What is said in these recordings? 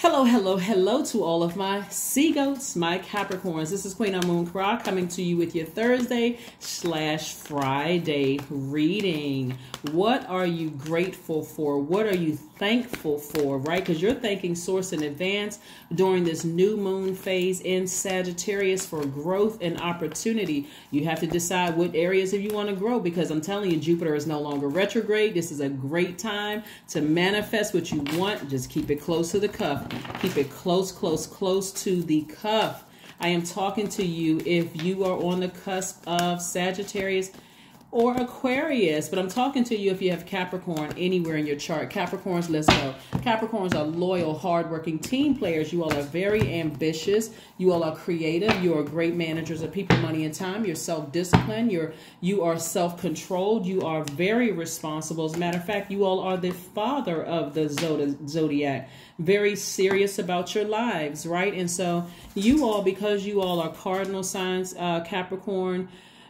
Hello, hello, hello to all of my sea goats, my Capricorns. This is Queen Amun Kra coming to you with your Thursday/Friday reading. What are you grateful for? What are you thankful for, right? Because you're thanking Source in advance during this new moon phase in Sagittarius for growth and opportunity. You have to decide what areas of you want to grow, because I'm telling you, Jupiter is no longer retrograde. This is a great time to manifest what you want. Just keep it close to the cuff. Keep it close, close, close to the cuff. I am talking to you if you are on the cusp of Sagittarius or Aquarius, but I'm talking to you if you have Capricorn anywhere in your chart. Capricorns, let's go. Capricorns are loyal, hardworking team players. You all are very ambitious. You all are creative. You are great managers of people, money, and time. You're self-disciplined. You are self-controlled. You are very responsible. As a matter of fact, you all are the father of the zodiac. Very serious about your lives, right? And so you all, because you all are cardinal signs, Capricorn,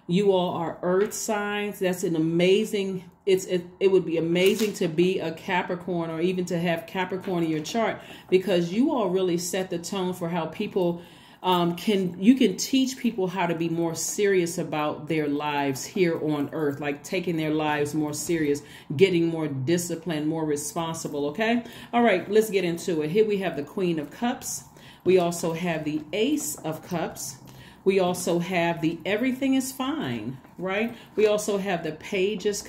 you all are earth signs. That's an amazing, it would be amazing to be a Capricorn, or even to have Capricorn in your chart, because you all really set the tone for how people you can teach people how to be more serious about their lives here on earth, like taking their lives more serious, getting more disciplined, more responsible. Okay. All right, let's get into it. Here we have the Queen of Cups. We also have the Ace of Cups. We also have the Everything is Fine, right? We also have the Page of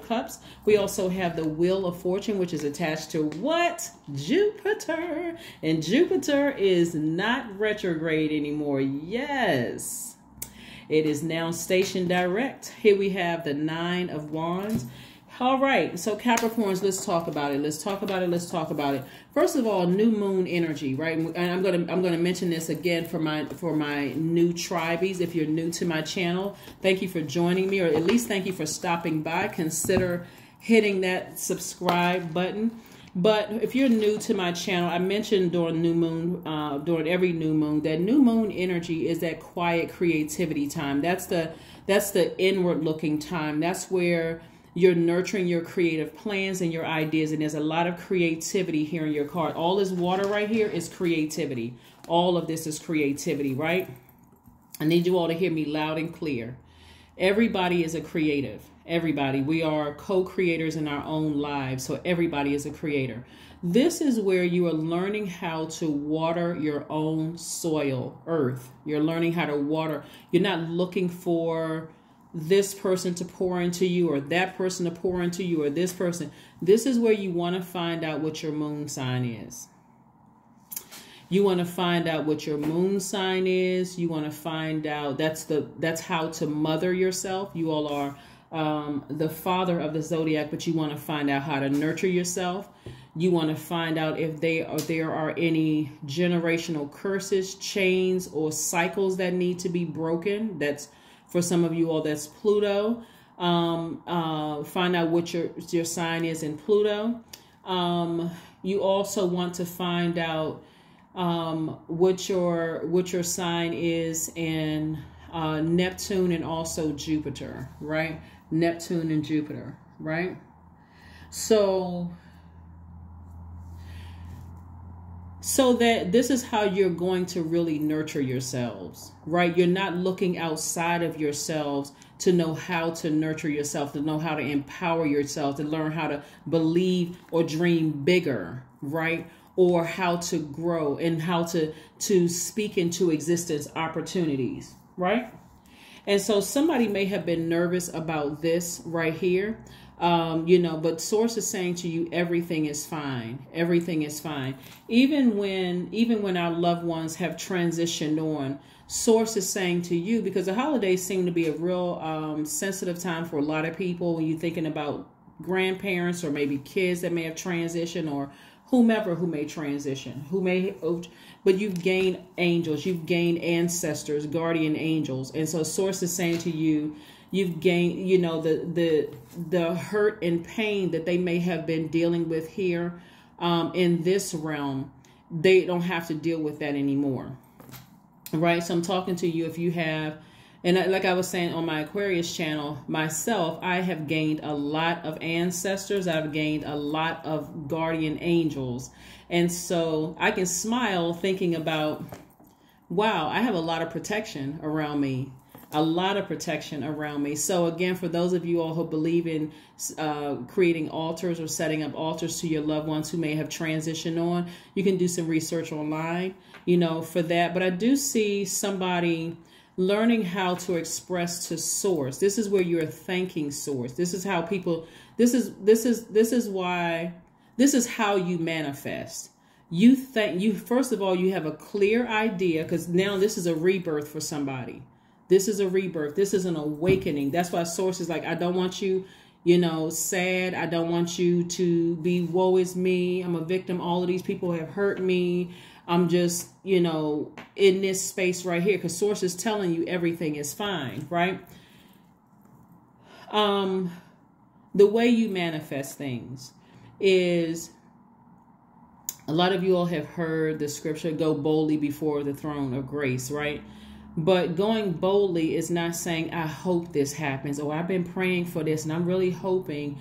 Cups. We also have the Wheel of Fortune, which is attached to what? Jupiter. And Jupiter is not retrograde anymore. Yes. It is now stationed direct. Here we have the Nine of Wands. All right, so Capricorns, let's talk about it. Let's talk about it. Let's talk about it. First of all, new moon energy, right? And I'm gonna mention this again for my new tribies. If you're new to my channel, thank you for joining me, or at least thank you for stopping by. Consider hitting that subscribe button. But if you're new to my channel, I mentioned during new moon, during every new moon, that new moon energy is that quiet creativity time. That's the inward looking time. That's where you're nurturing your creative plans and your ideas. And there's a lot of creativity here in your card. All this water right here is creativity. All of this is creativity, right? I need you all to hear me loud and clear. Everybody is a creative. Everybody. We are co-creators in our own lives. So everybody is a creator. This is where you are learning how to water your own soil, earth. You're learning how to water. You're not looking for this person to pour into you, or that person to pour into you, or this person. This is where you want to find out what your moon sign is. You want to find out what your moon sign is. You want to find out, that's how to mother yourself. You all are the father of the zodiac, but you want to find out how to nurture yourself. You want to find out if there are any generational curses, chains, or cycles that need to be broken. That's for some of you all, that's Pluto. Find out what your sign is in Pluto. You also want to find out what your sign is in Neptune and also Jupiter, right? Neptune and Jupiter, right? So that this is how you're going to really nurture yourselves, right? You're not looking outside of yourselves to know how to nurture yourself, to know how to empower yourself, to learn how to believe or dream bigger, right? Or how to grow and how to speak into existence opportunities, right? And so somebody may have been nervous about this right here. But Source is saying to you, everything is fine. Everything is fine. Even when our loved ones have transitioned on, Source is saying to you, because the holidays seem to be a real sensitive time for a lot of people when you're thinking about grandparents or maybe kids that may have transitioned, or whomever who may transition, but you've gained angels, you've gained ancestors, guardian angels. And so Source is saying to you, you've gained, the hurt and pain that they may have been dealing with here in this realm. They don't have to deal with that anymore, right? So I'm talking to you if you have And like I was saying on my Aquarius channel, myself, I have gained a lot of ancestors. I've gained a lot of guardian angels. And so I can smile thinking about, wow, I have a lot of protection around me. A lot of protection around me. So again, for those of you all who believe in creating altars or setting up altars to your loved ones who may have transitioned on, you can do some research online, for that. But I do see somebody learning how to express to source. This is where you're thanking source. This is how people, this is how you manifest. First of all, you have a clear idea, because now this is a rebirth for somebody. This is a rebirth. This is an awakening. That's why source is like, I don't want you, sad. I don't want you to be woe is me. I'm a victim. All of these people have hurt me. I'm just, in this space right here, because source is telling you everything is fine, right? The way you manifest things is, a lot of you all have heard the scripture, go boldly before the throne of grace, right? But going boldly is not saying, I hope this happens, or I've been praying for this and I'm really hoping,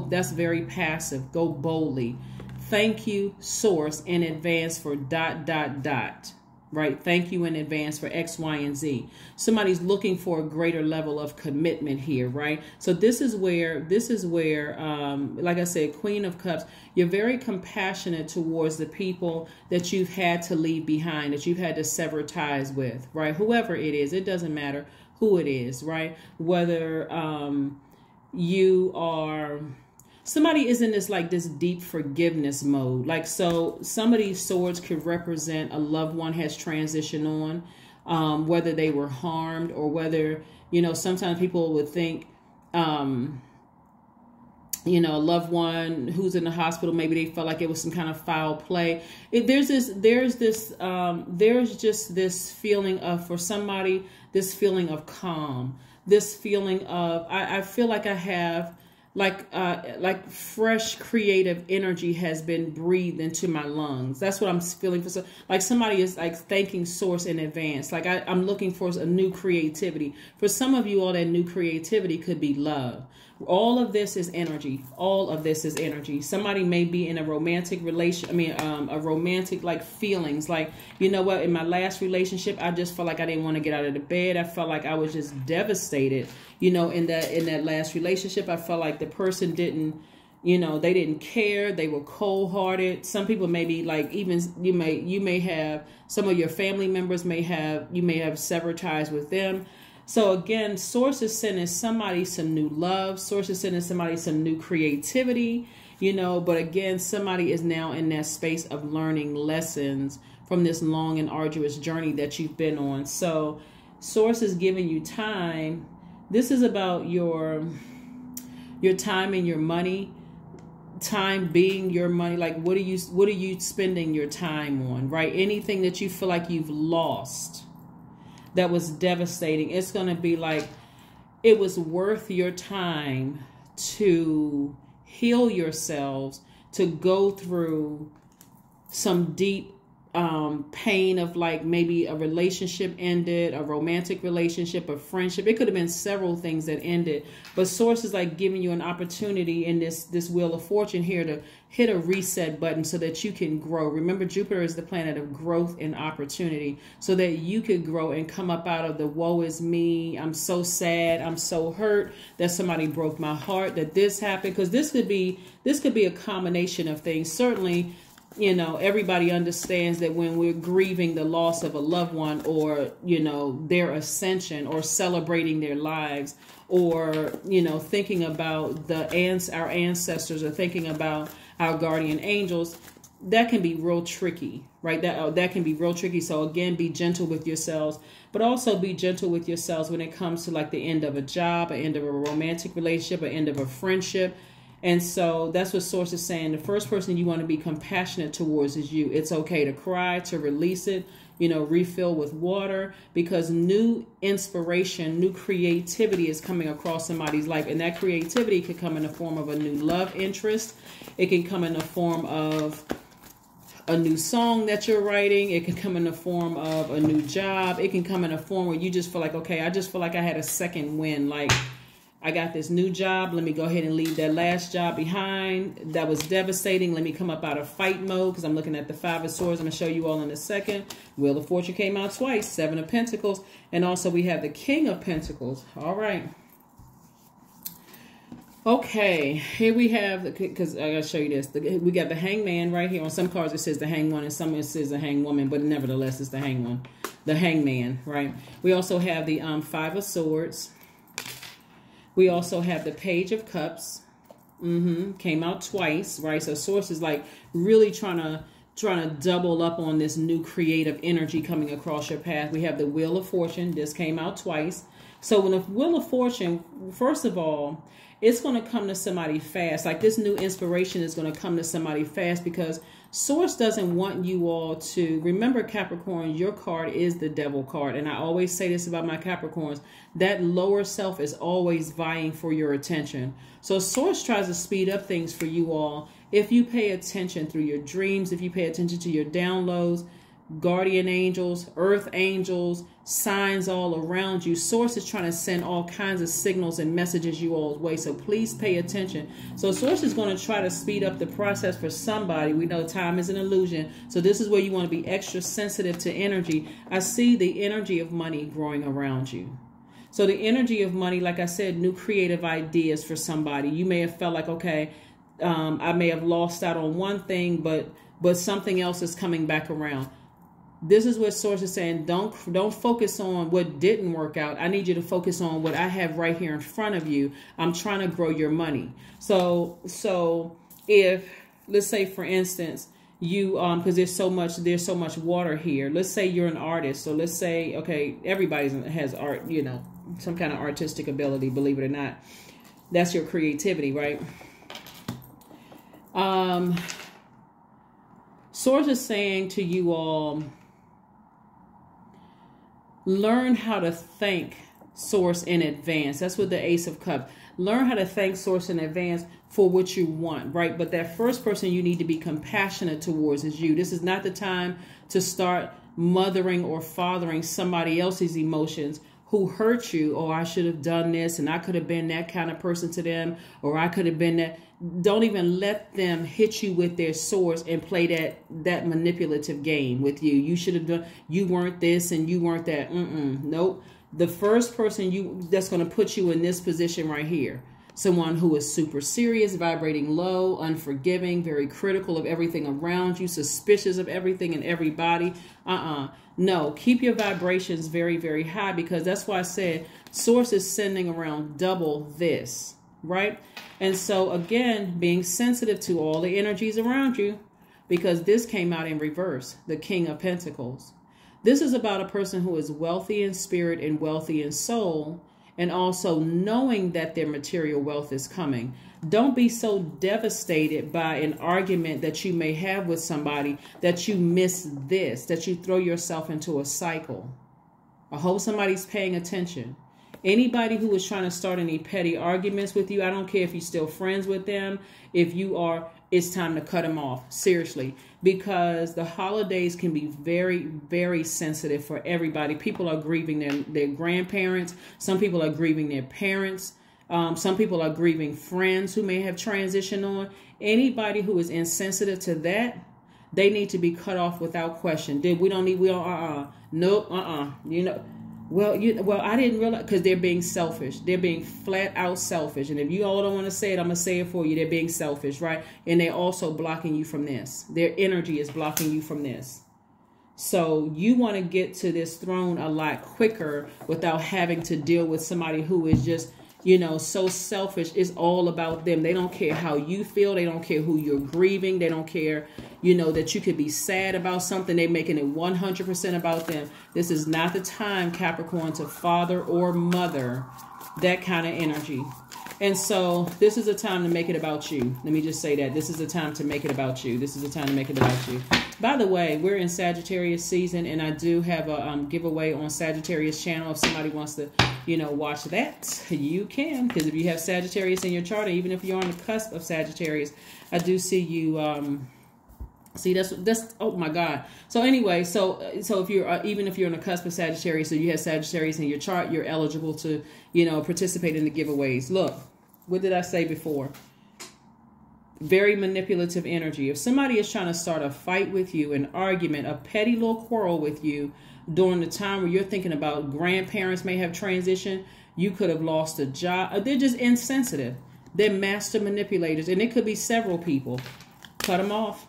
that's very passive. Go boldly. Thank you, source, in advance for ... Right? Thank you in advance for X, Y, and Z. Somebody's looking for a greater level of commitment here, right? So this is where, like I said, Queen of Cups, you're very compassionate towards the people that you've had to leave behind, that you've had to sever ties with, right? Whoever it is, it doesn't matter who it is, right? Whether you are... Somebody is in this deep forgiveness mode. Like, so some of these swords could represent a loved one has transitioned on, whether they were harmed or whether, sometimes people would think, a loved one who's in the hospital, maybe they felt like it was some kind of foul play. There's just this feeling of, for somebody, this feeling of calm, this feeling of, I feel like I have, like fresh creative energy has been breathed into my lungs. That's what I'm feeling. For like somebody is like thanking source in advance. Like I'm looking for a new creativity. For some of you, all that new creativity could be love. All of this is energy. All of this is energy. Somebody may be in a romantic a romantic like feelings. Like, you know what? In my last relationship, I just felt like I didn't want to get out of the bed. I felt like I was just devastated. In that last relationship, I felt like the person didn't, they didn't care. They were cold-hearted. Some people may be like, even you may have some of your family members may have severed ties with them. So again, source is sending somebody some new love. Source is sending somebody some new creativity, but again, somebody is now in that space of learning lessons from this long and arduous journey that you've been on. So source is giving you time. This is about your time and your money. Time being your money. Like, what are you spending your time on, right? Anything that you feel like you've lost that was devastating, it's going to be like, it was worth your time to heal yourselves, to go through some deep pain of like maybe a relationship ended, a romantic relationship, a friendship. It could have been several things that ended, but source is like giving you an opportunity in this wheel of fortune here to hit a reset button so that you can grow. Remember, Jupiter is the planet of growth and opportunity, so that you could grow and come up out of the woe is me. I'm so sad. I'm so hurt that somebody broke my heart, that this happened. Because this could be a combination of things. Certainly, everybody understands that when we're grieving the loss of a loved one, or, their ascension, or celebrating their lives, or, thinking about our ancestors, or thinking about our guardian angels, that can be real tricky, right? That can be real tricky. So again, be gentle with yourselves, but also be gentle with yourselves when it comes to like the end of a job, an end of a romantic relationship, an end of a friendship. And so that's what source is saying. The first person you want to be compassionate towards is you. It's okay to cry, to release it, refill with water, because new inspiration, new creativity is coming across somebody's life. And that creativity could come in the form of a new love interest. It can come in the form of a new song that you're writing. It can come in the form of a new job. It can come in a form where you just feel like, okay, I just feel like I had a second win. Like, I got this new job. Let me go ahead and leave that last job behind. That was devastating. Let me come up out of fight mode, because I'm looking at the Five of Swords. I'm going to show you all in a second. Wheel of Fortune came out twice. Seven of Pentacles. And also we have the King of Pentacles. All right. Okay. Here we have, because I got to show you this. We got the Hangman right here. On some cards it says the Hangman, and some it says the Hangwoman, but nevertheless it's the Hangman. The Hangman, right? We also have the Five of Swords. We also have the Page of Cups. Came out twice, right? So Source is like really trying to double up on this new creative energy coming across your path. We have the Wheel of Fortune. This came out twice. So when the Wheel of Fortune, first of all, it's going to come to somebody fast. Like, this new inspiration is going to come to somebody fast, because Source doesn't want you all to remember, Capricorn, your card is the Devil card. And I always say this about my Capricorns, that lower self is always vying for your attention. So Source tries to speed up things for you all if you pay attention through your dreams, if you pay attention to your downloads, guardian angels, earth angels, signs all around you. Source is trying to send all kinds of signals and messages you all's way. So please pay attention. So Source is going to try to speed up the process for somebody. We know time is an illusion. So this is where you want to be extra sensitive to energy. I see the energy of money growing around you. So the energy of money, like I said, new creative ideas for somebody. You may have felt like, okay, I may have lost out on one thing, but something else is coming back around. This is what Source is saying. Don't focus on what didn't work out. I need you to focus on what I have right here in front of you. I'm trying to grow your money. So if, let's say, for instance, you because there's so much water here. Let's say you're an artist. So let's say, okay, everybody has art, you know, some kind of artistic ability, believe it or not. That's your creativity, right? Source is saying to you all, learn how to thank Source in advance. That's what the Ace of Cups. Learn how to thank Source in advance for what you want, right? But that first person you need to be compassionate towards is you. This is not the time to start mothering or fathering somebody else's emotions who hurt you. Oh, I should have done this, and I could have been that kind of person to them, or I could have been that. Don't even let them hit you with their swords and play that manipulative game with you. You should have done, you weren't this and you weren't that. Nope. The first person that's going to put you in this position right here, someone who is super serious, vibrating low, unforgiving, very critical of everything around you, suspicious of everything and everybody. No, keep your vibrations very, very high, because that's why I said Source is sending around double this, right? And so again, being sensitive to all the energies around you, because this came out in reverse, the King of Pentacles. This is about a person who is wealthy in spirit and wealthy in soul, and also knowing that their material wealth is coming. Don't be so devastated by an argument that you may have with somebody that you miss this, that you throw yourself into a cycle. I hope somebody's paying attention. Anybody who is trying to start any petty arguments with you, I don't care if you're still friends with them. If you are, it's time to cut them off. Seriously. Because the holidays can be very, very sensitive for everybody. People are grieving their grandparents. Some people are grieving their parents. Some people are grieving friends who may have transitioned on. Anybody who is insensitive to that, they need to be cut off without question. You know, well, I didn't realize, because they're being selfish. They're being flat out selfish. And if you all don't want to say it, I'm going to say it for you. They're being selfish, right? And they're also blocking you from this. Their energy is blocking you from this. So you want to get to this throne a lot quicker without having to deal with somebody who is just, you know, so selfish. It's all about them. They don't care how you feel. They don't care who you're grieving. They don't care, you know, that you could be sad about something. They're making it 100% about them. This is not the time, Capricorn, to father or mother that kind of energy. And so this is a time to make it about you. Let me just say that. This is a time to make it about you. This is a time to make it about you. By the way, we're in Sagittarius season, and I do have a giveaway on Sagittarius channel. If somebody wants to, you know, watch that, you can. Because if you have Sagittarius in your chart, or even if you're on the cusp of Sagittarius, I do see you See, that's oh my God. So anyway, so if you're even if you're on the cusp of Sagittarius, so you have Sagittarius in your chart, you're eligible to, you know, participate in the giveaways. Look, what did I say before? Very manipulative energy. If somebody is trying to start a fight with you, an argument, a petty little quarrel with you during the time where you're thinking about grandparents may have transitioned, you could have lost a job. They're just insensitive. They're master manipulators, and it could be several people. Cut them off.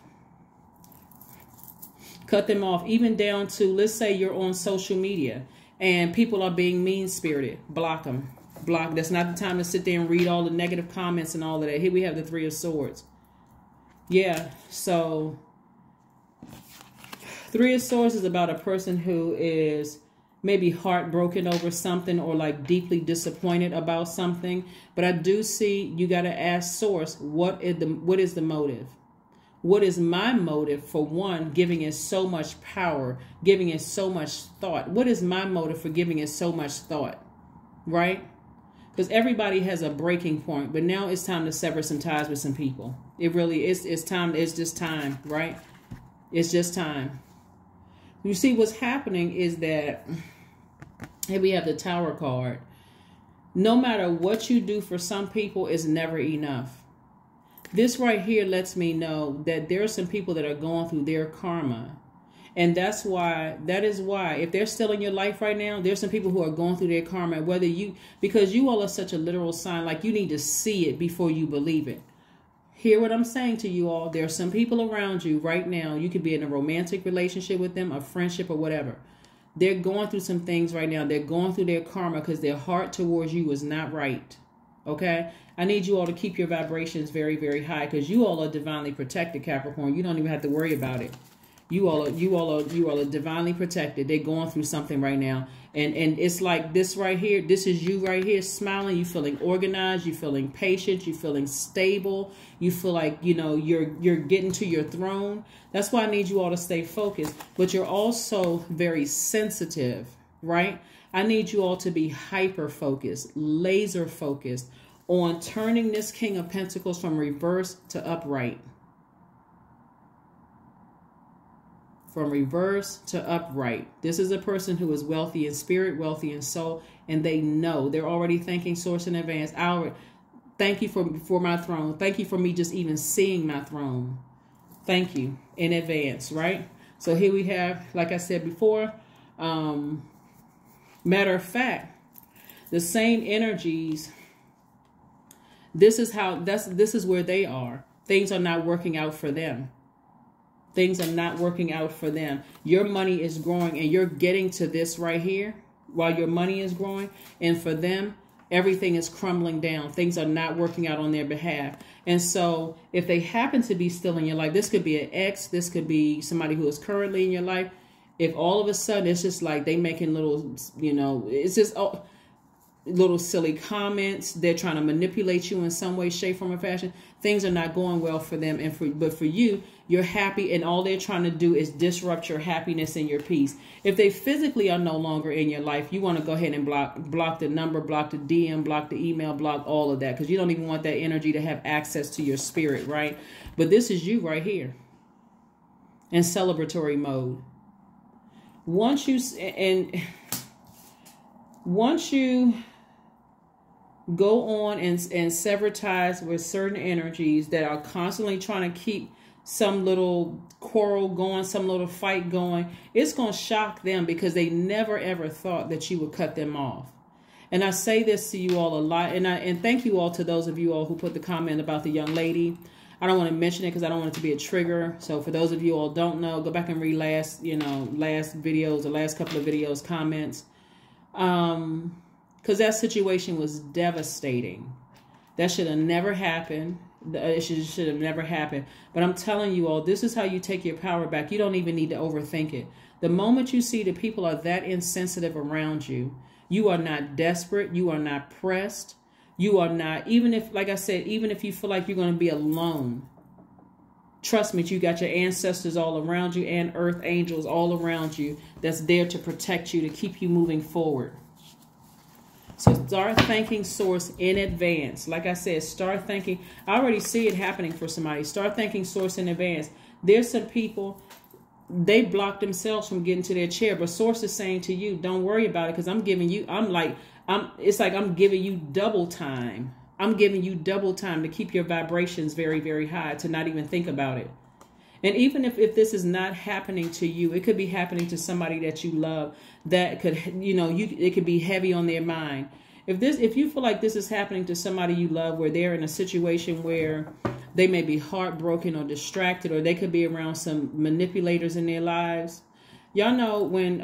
Cut them off, even down to, let's say you're on social media and people are being mean-spirited. Block them. Block. That's not the time to sit there and read all the negative comments and all of that. Here we have the Three of Swords. Yeah, so Three of Swords is about a person who is maybe heartbroken over something or like deeply disappointed about something. But I do see you got to ask Source, what is the motive? What is my motive for, one, giving it so much power, giving it so much thought? What is my motive for giving it so much thought, right? Because everybody has a breaking point, but now it's time to sever some ties with some people. It really is. It's time. It's just time, right? It's just time. You see, what's happening is that here we have the Tower card. No matter what you do for some people, it's never enough. This right here lets me know that there are some people that are going through their karma. And that is why, if they're still in your life right now, there's some people who are going through their karma, because you all are such a literal sign, like you need to see it before you believe it. Hear what I'm saying to you all. There are some people around you right now. You could be in a romantic relationship with them, a friendship or whatever. They're going through some things right now. They're going through their karma because their heart towards you is not right. Okay? I need you all to keep your vibrations very, very high because you all are divinely protected, Capricorn. You don't even have to worry about it. You all are divinely protected. They're going through something right now. And it's like this right here. This is you right here smiling. You feeling organized. You feeling patient. You feeling stable. You feel like, you know, you're getting to your throne. That's why I need you all to stay focused. But you're also very sensitive, right? I need you all to be hyper focused, laser focused on turning this King of Pentacles from reverse to upright. From reverse to upright. This is a person who is wealthy in spirit, wealthy in soul, and they know. They're already thanking Source in advance. Thank you for my throne. Thank you for me just even seeing my throne. Thank you in advance, right? So here we have, like I said before, matter of fact, the same energies. This is where they are. Things are not working out for them. Things are not working out for them. Your money is growing and you're getting to this right here while your money is growing. And for them, everything is crumbling down. Things are not working out on their behalf. And so if they happen to be still in your life, this could be an ex, this could be somebody who is currently in your life. If all of a sudden it's just like they making little, you know, it's just little silly comments, they're trying to manipulate you in some way, shape, form, or fashion, things are not going well for them. But for you, you're happy, and all they're trying to do is disrupt your happiness and your peace. If they physically are no longer in your life, you want to go ahead and block the number, block the DM, block the email, block all of that, because you don't even want that energy to have access to your spirit, right? But this is you right here in celebratory mode. Once you go on and sever ties with certain energies that are constantly trying to keep some little quarrel going, some little fight going, it's going to shock them because they never ever thought that you would cut them off. And I say this to you all a lot, and thank you all to those of you all who put the comment about the young lady. I don't want to mention it because I don't want it to be a trigger. So for those of you all don't know, go back and read last videos, the last couple of videos, comments. Because that situation was devastating. That should have never happened. It should have never happened. But I'm telling you all, this is how you take your power back. You don't even need to overthink it. The moment you see that people are that insensitive around you, you are not desperate. You are not pressed. You are not, even if, like I said, even if you feel like you're going to be alone, trust me, you got your ancestors all around you and earth angels all around you that's there to protect you, to keep you moving forward. So start thanking Source in advance. Like I said, start thanking. I already see it happening for somebody. Start thanking Source in advance. There's some people, they block themselves from getting to their chair, but source is saying to you, don't worry about it, because it's like I'm giving you double time. I'm giving you double time to keep your vibrations very, very high, to not even think about it. And even if this is not happening to you, it could be happening to somebody that you love, that could, it could be heavy on their mind. If you feel like this is happening to somebody you love, where they're in a situation where they may be heartbroken or distracted, or they could be around some manipulators in their lives. Y'all know when,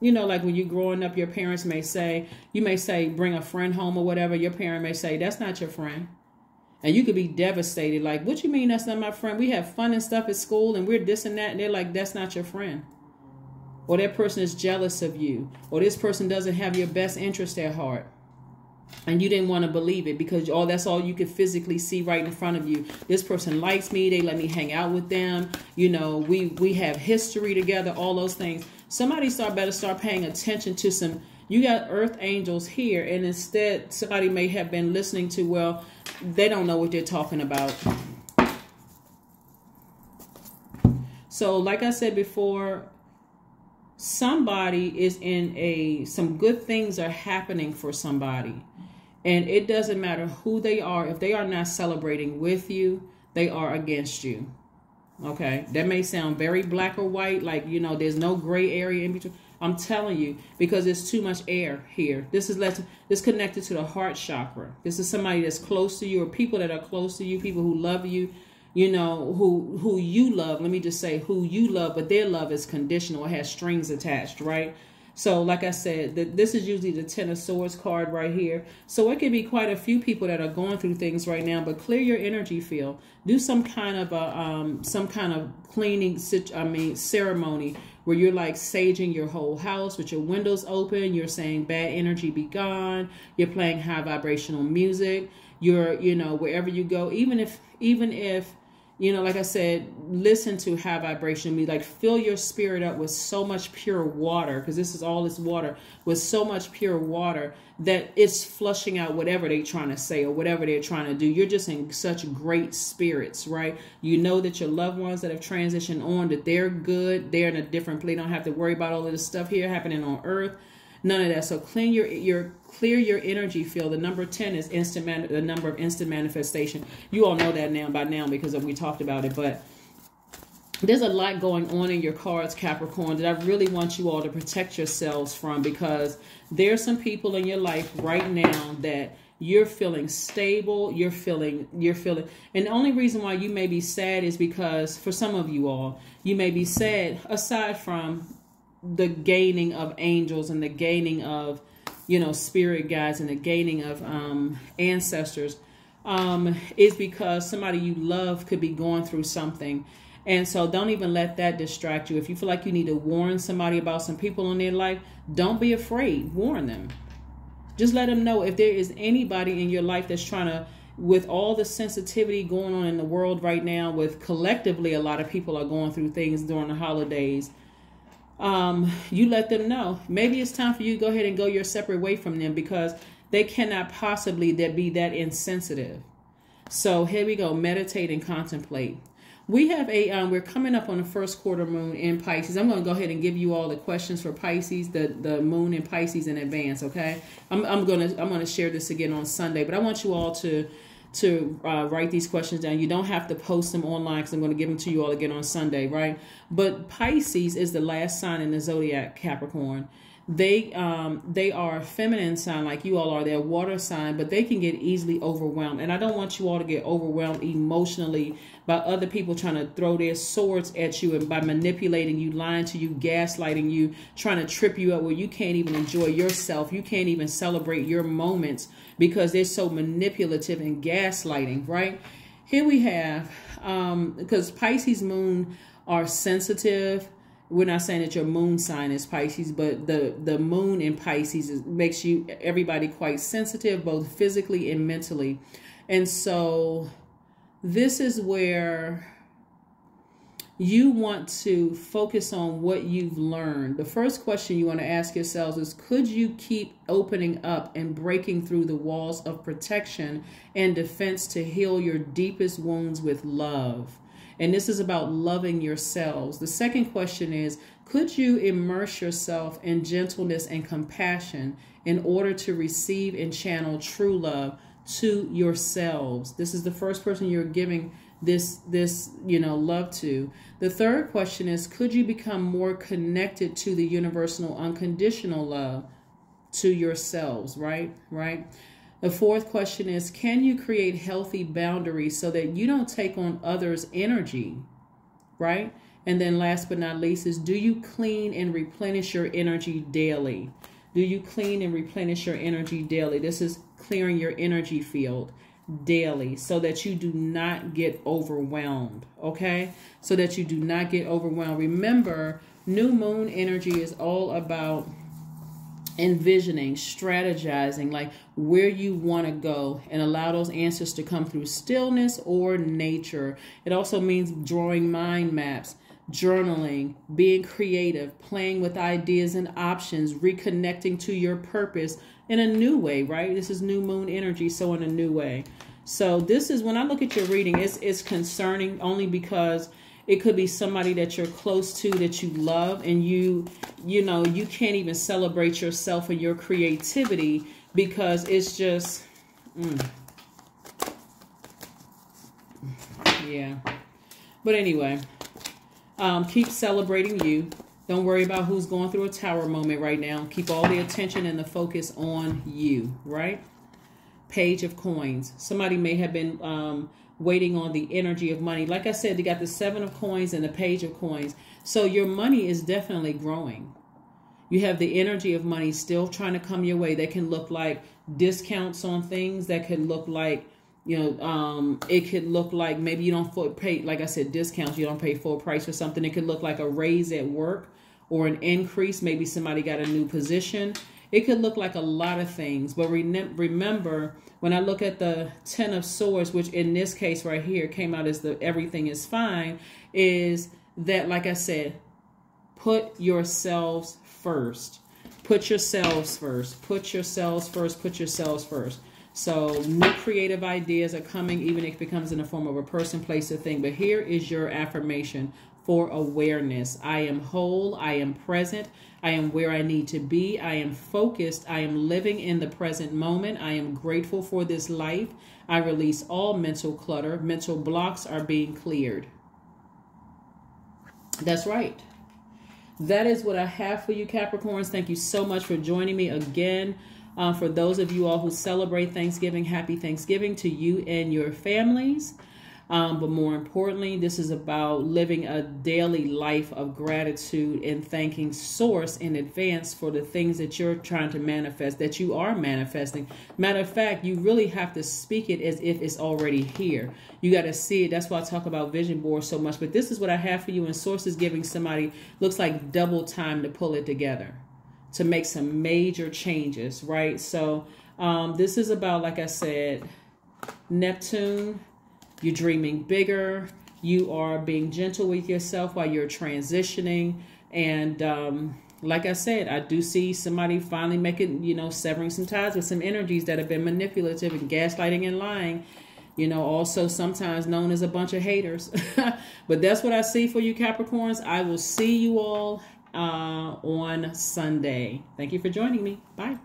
like when you're growing up, your parents may say, bring a friend home or whatever. Your parent may say, that's not your friend. And you could be devastated. Like, what you mean that's not my friend? We have fun and stuff at school and we're this and that. And they're like, that's not your friend. Or that person is jealous of you. Or this person doesn't have your best interest at heart. And you didn't want to believe it because that's all you could physically see right in front of you. This person likes me. They let me hang out with them. We have history together, all those things. Somebody better start paying attention to some. You got earth angels here, and instead somebody may have been listening to, well, they don't know what they're talking about. So like I said before, somebody is some good things are happening for somebody. And it doesn't matter who they are. If they are not celebrating with you, they are against you. Okay. That may sound very black or white. Like, there's no gray area in between. I'm telling you, because there's too much air here. This is connected to the heart chakra. This is somebody that's close to you, or people that are close to you, people who love you, who you love. Let me just say who you love, but their love is conditional. It has strings attached, right? So like I said, this is usually the Ten of Swords card right here. So it could be quite a few people that are going through things right now, but clear your energy field. Do some kind of cleaning, ceremony where you're like saging your whole house with your windows open. You're saying bad energy be gone. You're playing high vibrational music. You're, wherever you go, even if, like I said, listen to high vibration music. Like, fill your spirit up with so much pure water, because this water, with so much pure water that it's flushing out whatever they're trying to say or whatever they're trying to do. You're just in such great spirits, right? You know that your loved ones that have transitioned on, that they're good. They're in a different place. They don't have to worry about all of this stuff here happening on earth. None of that. So clear your energy field. The number 10 is the number of instant manifestation. You all know that by now because we talked about it. But there's a lot going on in your cards, Capricorn, that I really want you all to protect yourselves from, because there's some people in your life right now that you're feeling stable. You're feeling. And the only reason why you may be sad is because for some of you all, you may be sad aside from the gaining of angels and the gaining of, spirit guides and the gaining of ancestors, is because somebody you love could be going through something. And so don't even let that distract you. If you feel like you need to warn somebody about some people in their life, don't be afraid. Warn them. Just let them know if there is anybody in your life that's trying to, with all the sensitivity going on in the world right now, with collectively a lot of people are going through things during the holidays. You let them know. Maybe it's time for you to go ahead and go your separate way from them, because they cannot possibly be that insensitive. So here we go. Meditate and contemplate. We have we're coming up on the first quarter moon in Pisces. I'm going to go ahead and give you all the questions for Pisces, the moon in Pisces in advance. Okay. I'm going to share this again on Sunday, but I want you all to write these questions down. You don't have to post them online, because I'm going to give them to you all again on Sunday, right? But Pisces is the last sign in the zodiac, Capricorn. They are a feminine sign like you all are. They're a water sign, but they can get easily overwhelmed. And I don't want you all to get overwhelmed emotionally by other people trying to throw their swords at you, and by manipulating you, lying to you, gaslighting you, trying to trip you up where you can't even enjoy yourself. You can't even celebrate your moments because they're so manipulative and gaslighting, right? Here we have, because Pisces moon are sensitive. We're not saying that your moon sign is Pisces, but the moon in Pisces makes everybody quite sensitive, both physically and mentally. And so this is where you want to focus on what you've learned. The first question you want to ask yourselves is, could you keep opening up and breaking through the walls of protection and defense to heal your deepest wounds with love? And this is about loving yourselves. The second question is, could you immerse yourself in gentleness and compassion in order to receive and channel true love to yourselves? This is the first person you're giving this love to. The third question is, could you become more connected to the universal unconditional love to yourselves, right? The fourth question is, can you create healthy boundaries so that you don't take on others' energy, right? And then last but not least is, do you clean and replenish your energy daily? Do you clean and replenish your energy daily? This is clearing your energy field daily so that you do not get overwhelmed, okay? So that you do not get overwhelmed. Remember, new moon energy is all about envisioning, strategizing, like where you want to go, and allow those answers to come through stillness or nature. It also means drawing mind maps, journaling, being creative, playing with ideas and options, reconnecting to your purpose in a new way, right? This is new moon energy, so in a new way. So this is, when I look at your reading, it's concerning only because it could be somebody that you're close to, that you love, and you can't even celebrate yourself and your creativity because it's just, yeah. But anyway, keep celebrating you. Don't worry about who's going through a tower moment right now. Keep all the attention and the focus on you, right? Page of Coins. Somebody may have been waiting on the energy of money. Like I said, they got the 7 of Coins and the Page of Coins. So your money is definitely growing. You have the energy of money still trying to come your way. They can look like discounts on things. That could look like, it could look like maybe you don't pay, like I said, discounts. You don't pay full price for something. It could look like a raise at work or an increase. Maybe somebody got a new position. It could look like a lot of things. But remember, when I look at the 10 of Swords, which in this case right here came out as the everything is fine, is that, like I said, put yourselves first. Put yourselves first. Put yourselves first. Put yourselves first. So new creative ideas are coming, even if it becomes in the form of a person, place, or thing. But here is your affirmation for awareness. I am whole. I am present. I am where I need to be. I am focused. I am living in the present moment. I am grateful for this life. I release all mental clutter. Mental blocks are being cleared. That's right. That is what I have for you, Capricorns. Thank you so much for joining me again. For those of you all who celebrate Thanksgiving, happy Thanksgiving to you and your families. But more importantly, this is about living a daily life of gratitude and thanking Source in advance for the things that you're trying to manifest, that you are manifesting. Matter of fact, you really have to speak it as if it's already here. You got to see it. That's why I talk about vision boards so much. But this is what I have for you, and Source is giving somebody, looks like double time to pull it together, to make some major changes, right? So this is about, like I said, Neptune. You're dreaming bigger. You are being gentle with yourself while you're transitioning. And like I said, I do see somebody finally making, severing some ties with some energies that have been manipulative and gaslighting and lying. Also sometimes known as a bunch of haters. But that's what I see for you, Capricorns. I will see you all on Sunday. Thank you for joining me. Bye.